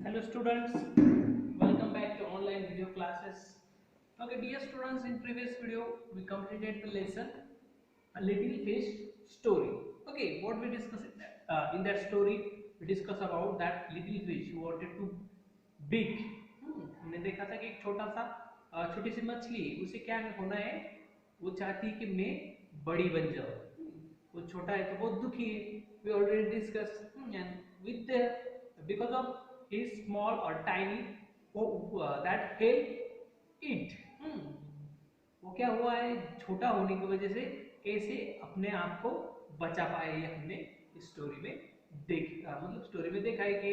Hello students, welcome back to online video classes. Okay dear students, in previous video we completed the lesson a little fish story. Okay, what we discussed in that story, we discuss about that little fish who wanted to big. हमने देखा था कि एक छोटा सा छोटी सी मछली, उसे क्या होना है, वो चाहती है कि मैं बड़ी बन जाऊं. वो छोटा है तो बहुत दुखी है. We already discussed, and with the because of his small or tiny that help it. वो क्या हुआ है, छोटा होने की वजह से कैसे अपने आप को बचा पाए, ये हमने इस स्टोरी में मतलब स्टोरी में देखा है कि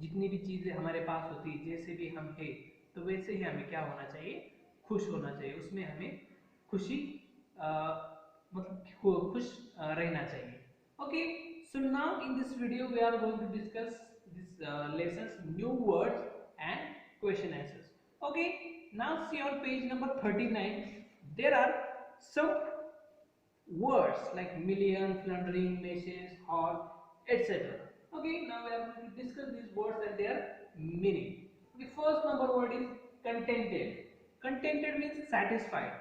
जितनी भी चीजें हमारे पास होती है, जैसे भी हम है, तो वैसे ही हमें क्या होना चाहिए, खुश होना चाहिए. उसमें हमें खुशी मतलब खुश रहना चाहिए. Okay, so now in this video we are going to discuss this lessons, new words and question answers. Okay, now see on page number 39, there are some words like million, floundering, meshes, hot, etc. Okay, now we are going to discuss these words and their meaning. The first number word is contented. Contented means satisfied.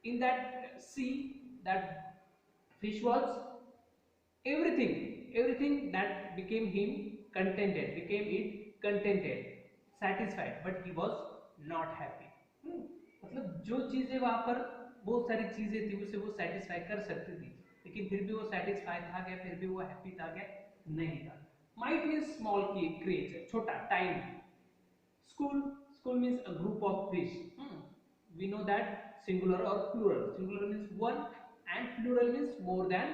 In that sea, that fish was everything that became him contented, became it contented, satisfied, but he was not happy. मतलब जो चीजें वहां पर बहुत सारी चीजें थी उसे वो सेटिस्फाई कर सकती थी, लेकिन फिर भी वो सेटिस्फाई था क्या, फिर भी वो हैप्पी था क्या, नहीं था. माइट मीन्स स्मॉल क्रिएचर, छोटा, time. School means a group of fish. We know that singular or plural. Singular means one and plural means more than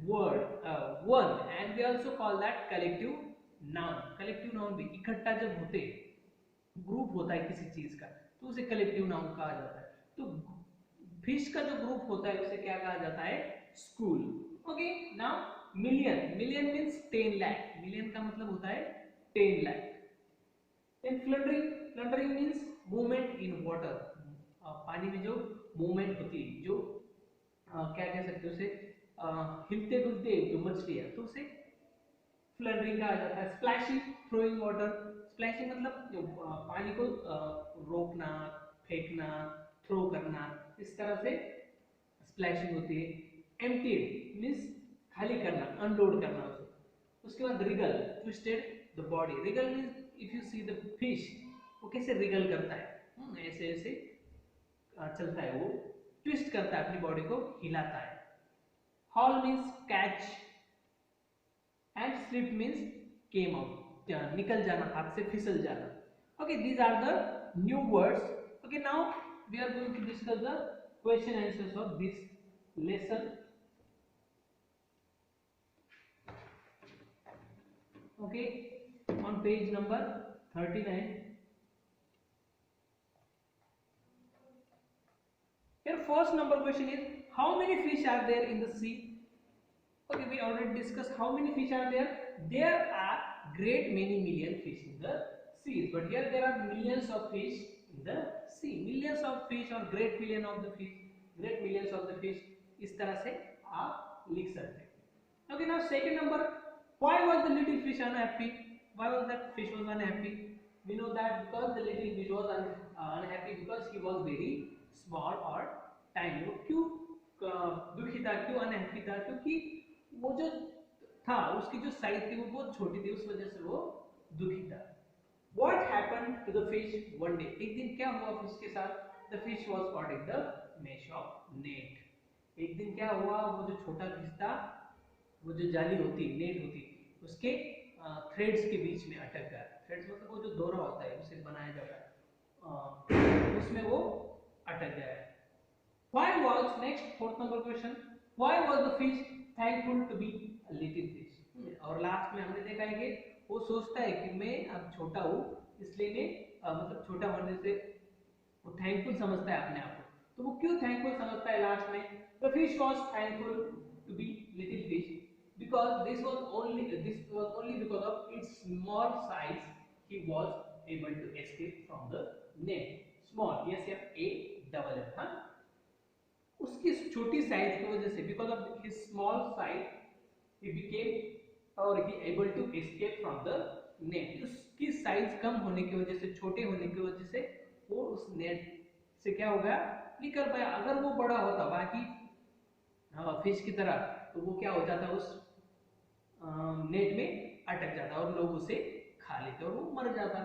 one, and we also call that collective noun. Collective noun भी इकट्ठा जब होते, group होता है किसी चीज का, तो उसे कलेक्टिव नाउन कहा जाता है. तो फिश का जो ग्रुप होता है उसे क्या कहा जाता है, school. Okay, now million means 10 lakh. Million का मतलब होता है 10 lakh. Then floundering means movement in water. पानी में जो मूवमेंट होती है, जो क्या कह सकते हैं उसे, हिलते डुलते जो मछली है, तो उसे फ्लडरिंग कहा जाता है. Splashing, throwing water. स्प्लैशिंग मतलब जो पानी को रोकना, फेंकना, थ्रो करना, इस तरह से स्प्लैशिंग होती है. एम्प्टीड मींस खाली करना, अनलोड करना उसे. उसके बाद Regal, twisted the body. Regal means if you see the fish, वो कैसे रिगल करता है, ऐसे ऐसे चलता है, वो ट्विस्ट करता है, अपनी बॉडी को हिलाता है. Hall means catch and slip means came out, निकल जाना, हाथ से फिसल जाना. Okay, these are the new words. Okay, now we are going to discuss the question answers of this lesson. Okay, on page number 39, here first number question is, how many fish are there in the sea? Okay, we already discussed how many fish are there. There are great many million fish in the sea, but here there are millions of fish in the sea. Millions of fish or great million of the fish, great millions of the fish, इस तरह से आप लिख सकते हैं. Okay, now second number, why was the little fish unhappy? Why was that fish was unhappy? We know that because the little fish was unhappy because he was very small or tiny. वो क्यों दुखी था, क्यों unhappy था? क्योंकि वो जो था, उसकी जो साइज थी वो बहुत छोटी थी, उस वजह से वो दुखी था. What happened to the fish one day? एक दिन क्या हुआ फिश के साथ? The fish was caught in the mesh of net. एक दिन क्या हुआ, वो जो छोटा फिश था, वो जो जाली होती, नेट होती, उसके थ्रेड्स के बीच में अटक गया. थ्रेड्स मतलब वो जो दोरा होता है, उसे बनाया जाता है, उसमें वो अटक गया है. Why was, next fourth number question, why was the fish thankful to be a little fish? और लास्ट में हमने देखा है कि वो सोचता है कि मैं अब छोटा हूँ, इसलिए मैं मतलब छोटा होने से वो थैंकफुल समझता है अपने आप को. तो वो क्यों थैंकफुल समझता है लास्ट में? The fish was thankful to be little fish because this was only because of its small size he was able to escape from the net. Small, yes, a double F, हाँ. उसकी छोटी size की वजह से, because of his small size, he became or he able to escape from the net. उसकी size कम होने की वजह से, छोटे होने की वजह से वो उस नेट से क्या हो गया, निकल पाया। अगर वो बड़ा होता बाकी फिश की तरह, तो वो क्या हो जाता, उस नेट में अटक जाता और लोग उसे खा लेते और वो मर जाता।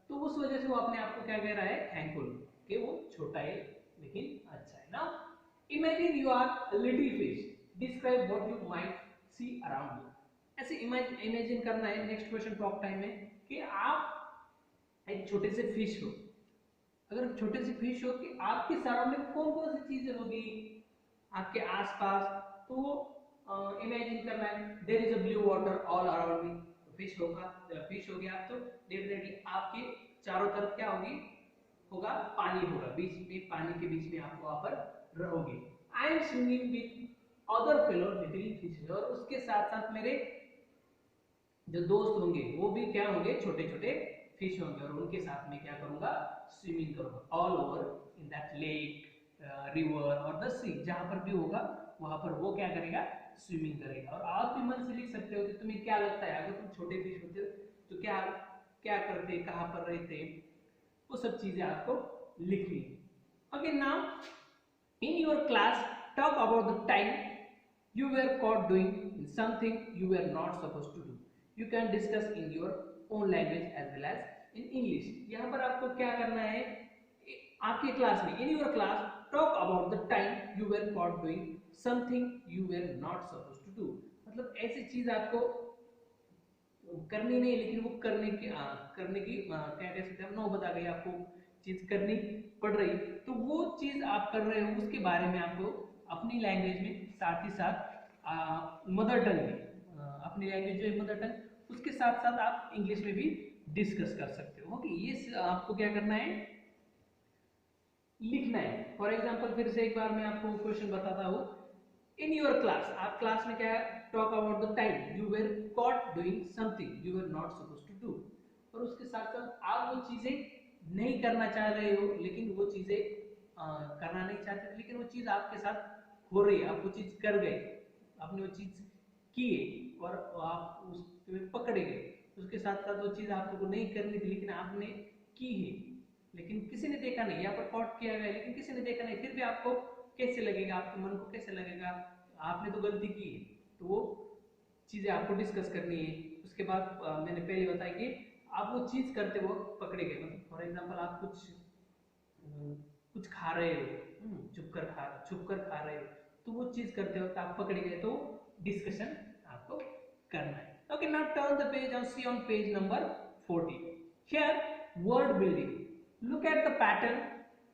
तो उस वजह से वो अपने आप को क्या कह रहा है, थैंकफुल, कि वो छोटा है लेकिन अच्छा है ना। Imagine you are little fish, describe what you might see around you. ऐसे इमेजिन करना है। नेक्स्ट क्वेश्चन टॉक टाइम में कि आप एक छोटे से फिश हो। अगर छोटे से फिश हो कि आपके सराउंडिंग कौन कौन सी चीजें होगी आपके आसपास, तो इमेजिन करना है। There is a blue water all around me, fish होगा, फिश हो गया तो डेफिनेटली आपके चारों तरफ क्या होगी, होगा पानी होगा, बीच में पानी के बीच में आप वहां पर रहोगे। I am swimming with other fellow little fish, और उसके साथ साथ मेरे जो दोस्त होंगे वो भी क्या होंगे, छोटे छोटे फिश होंगे, और उनके साथ में क्या करूंगा, स्विमिंग करूंगा all over in that lake, river और द सी, जहां पर भी होगा वहां पर वो क्या करेगा, स्विमिंग करेगा। और आप भी मन से लिख सकते हो कि तुम्हें क्या लगता है अगर तुम छोटे फिश होते तो क्या क्या करते, कहां पर रहते, वो सब चीजें आपको लिखनी है। Okay, now in your class talk about the time you were caught doing something you were not supposed to do. You can discuss in your own language as well as in English. यहाँ पर आपको क्या करना है, आपके class में, in your class talk about the time you were caught doing something you were not supposed to do. मतलब ऐसी चीज आपको करनी नहीं, लेकिन वो करने की क्या कह सकते हैं, नौबत आ गई, आपको चीज करनी पड़ रही, तो वो चीज आप कर रहे हो उसके बारे में आपको अपनी लैंग्वेज में, साथ ही साथ मदर टंग में, अपनी लैंग्वेज जो है मदर टंग, उसके साथ साथ आप इंग्लिश में भी डिस्कस कर सकते हो। ओके, ये आपको क्या करना है, लिखना है। फॉर एग्जाम्पल फिर से एक बार मैं आपको क्वेश्चन बताता हूँ। इन योर क्लास, आप क्लास में क्या, talk about the time you were caught doing something you were not suppose to do, और उसके साथ साथ आप वो चीजें नहीं करना चाह रहे हो, लेकिन वो चीजें करना नहीं चाहते, लेकिन वो चीज आपके साथ हो रही है, आप वो चीज कर गए, आपने वो चीज की और आप उसमें पकड़े गए, उसके साथ साथ वो चीज आपको नहीं करनी थी लेकिन आपने की है, लेकिन किसी ने देखा नहीं, यहाँ पर कॉट किया गया लेकिन किसी ने देखा नहीं, फिर भी आपको कैसे लगेगा, आपके मन को कैसे लगेगा, आपने तो गलती की है। तो वो चीजें आपको डिस्कस करनी है। उसके बाद मैंने पहले बताया कि आप वो चीज करते वक्त पकड़े गए, मतलब फॉर एग्जांपल आप कुछ खा रहे हो, छुप कर खा रहे हो, तो वो चीज करते वक्त आप पकड़े गए, तो डिस्कशन आपको करना है। Okay, now turn the page and see on page number 40. Here, word building. Look at the pattern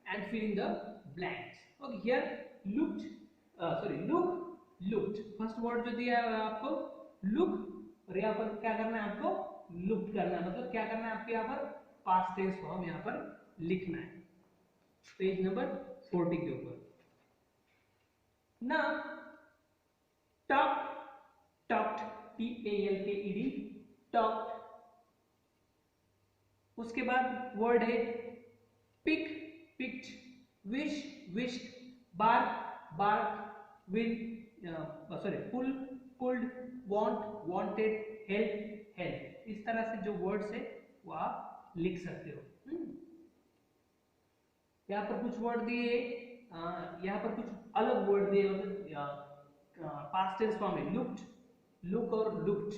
and fill in the blanks. Okay, here looked, looked. First word जो दिया है आपको look, और यहाँ पर क्या करना है आपको, looked करना है, मतलब क्या करना है आपको यहाँ पर past tense फॉर्म यहाँ पर लिखना है पेज नंबर 40 के ऊपर। Now talk, talked, talked, talked। उसके बाद वर्ड है pick, picked, wish, wished, bark, bark, will, pull, pulled, want, wanted, help, help. इस तरह से जो वर्ड्स है वो आप लिख सकते हो। यहाँ पर कुछ वर्ड दिए, यहाँ पर कुछ अलग वर्ड दिए, मतलब पास्ट टेंस फॉर्म है लुक्ड, लुक और लुक्ड,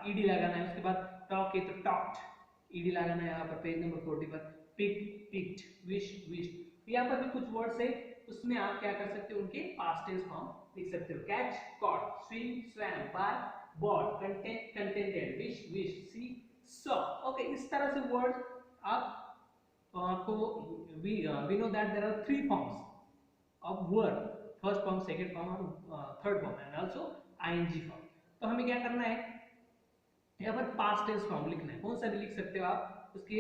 ईडी लगाना है। उसके बाद टॉक है तो टॉक्ड, ईडी लगाना है यहाँ पर पेज नंबर 40 पर। Pick, picked, wish, wished. यहाँ पर भी कुछ वर्ड्स है, उसमें आप क्या कर सकते हो, उनके पास्ट टेंस फॉर्म लिख सकते हो। Catch, caught, swim, swam, buy, bought, content, contented, wish, wish, see, saw. Okay, इस तरह से वर्ड आप आपको we know that there are 3 forms of word, first form, second form और third form, and also ing form। तो हमें क्या करना है, यहाँ पर past tense form लिखना है, कौन सा भी लिख सकते हो आप, उसके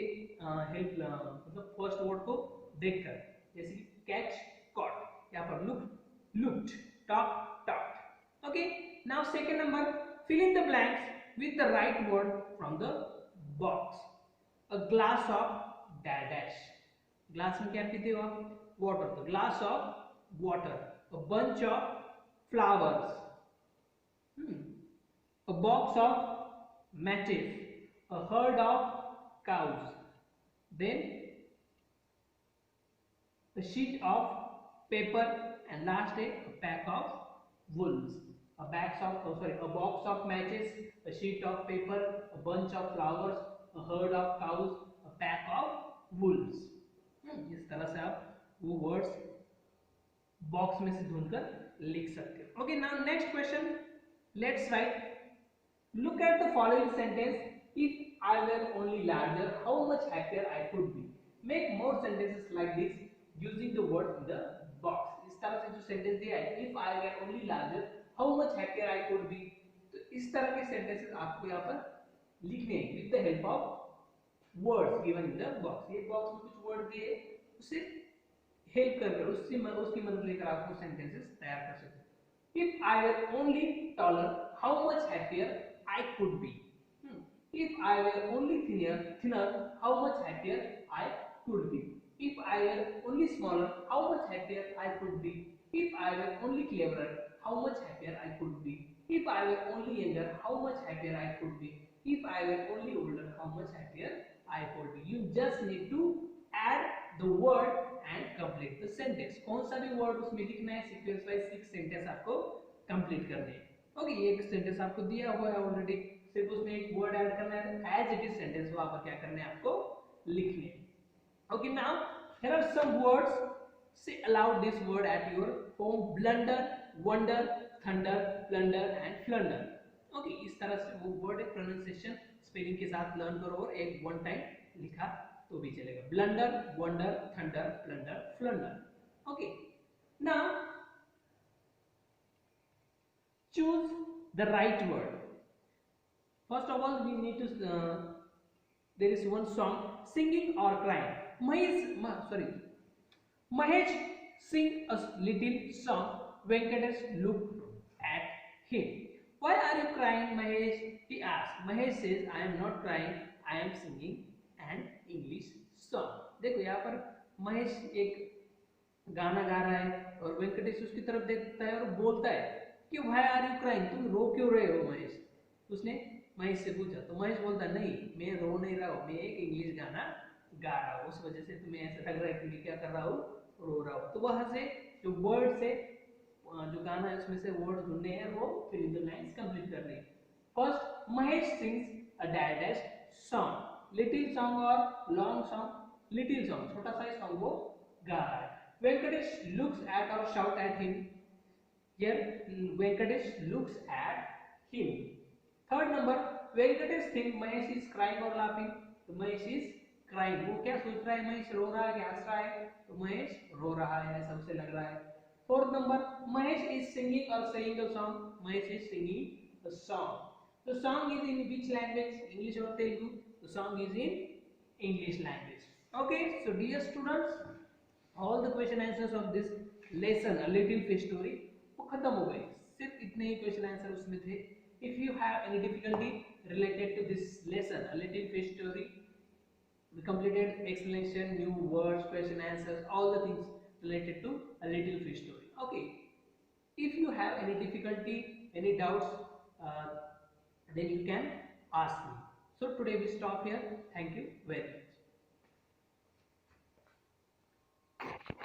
हेल्प, मतलब फर्स्ट वर्ड को देखकर, जैसे कि कैच, कॉट, यहाँ पर look, looked, talk, talked. Okay, now second number, fill in the blanks with the right word from the box। a glass of dash, glass में क्या पीते हो आप, water, the glass of water. a bunch of flowers, a box of matches, a herd of cows. Then a sheet of paper, and last a pack of wolves. A box of matches, a sheet of paper, a bunch of flowers, a herd of cows, a pack of wolves. इस तरह से आप वो words box में से ढूंढकर लिख सकते हो. Okay, now next question, let's write. Look at the following sentence. If I were only larger, how much happier I could be. Make more sentences like this using the word in the box. इस तरह से जो sentence दिया है, if I were only larger, how much happier I could be. तो इस तरह के सेंटेंसेस आपको यहाँ पर लिखने हैं with the help of words given in the box. ये बॉक्स में कुछ वर्ड दिए, उसे हेल्प कर उसकी मदद लेकर आप वो सेंटेंसेस तैयार कर सकते हैं. If I were only taller, how much happier I could be. If I were only thinner, how much happier I could be. If I were only smaller, how much happier I could be. If I were only cleverer, how much happier I could be. If I were only younger, how much happier I could be. If I were only older, how much happier I could be. You just need to add the word and complete the sentence. कौन सा भी word उसमें लिखना है, sequence wise 6 sentence आपको complete करने हैं. Okay, एक सेंटेंस आपको दिया हुआ है ऑलरेडी, सिर्फ उसमें एक वर्ड ऐड करना है. एज इट इज सेंटेंस वहां पर क्या करना है, आपको लिखने हैं. Okay, now here are some words. Say aloud this word at your home. Blunder, wonder, thunder, plunder and flounder. Okay, इस तरह से वो वर्ड है, प्रोनाउंसिएशन स्पेलिंग के साथ लर्न करो और एक वन टाइम लिखा तो भी चलेगा. Blunder, wonder, thunder, plunder, flounder. Okay, now choose the right word. First of all, we need to there is one song, singing or crying. Mahesh sing a little song. Venkatesh looked at him. Why are you crying, Mahesh? He asked. Mahesh says, I am not crying, I am singing an English song. देखो यहाँ पर महेश एक गाना गा रहा है और वेंकटेश उसकी तरफ देखता है और बोलता है कि why are you crying, तुम रो क्यों रहे हो महेश. उसने महेश से पूछा तो महेश बोलता नहीं, मैं रो नहीं रहा हूँ, मैं एक इंग्लिश गाना गा रहा हूँ, उस वजह से तुम्हें ऐसा लग रहा है कि मैं क्या कर रहा हूँ, रो रहा हूँ. तो वहां से जो वर्ड से जो गाना है उसमें से वर्ड ढूंढने हैं, वो फिर इन द लाइंस कंप्लीट करने हैं. First, Mahesh sings a dash song. Little song और लॉन्ग सॉन्ग. लिटिल सॉन्ग, छोटा सा सॉन्ग वो गा रहा है. वेंकटेश लुक्स एट और shout at him. Here Venkatesh looks at him. Third number, Venkatesh think Mahesh is crying or laughing. तो Mahesh is crying. वो क्या सोच रहा है, महेश रो रहा है कि हंस रहा है, तो महेश रो रहा है ऐसा उसे लग रहा है. Fourth number, Mahesh is singing or saying a song. Mahesh is singing a song. The song is in which language? English or Telugu? The song is in English language. Okay, so dear students, all the question answers of this lesson, a little fish story, खत्म हो गए. सिर्फ इतने ही question answer उसमें थे. If you have any difficulty related to this lesson, a little fish story, we completed explanation, new words, question answers, all the things related to a little fish story. Okay, if you have any difficulty, any doubts, then you can ask me. So today we stop here. Thank you very much.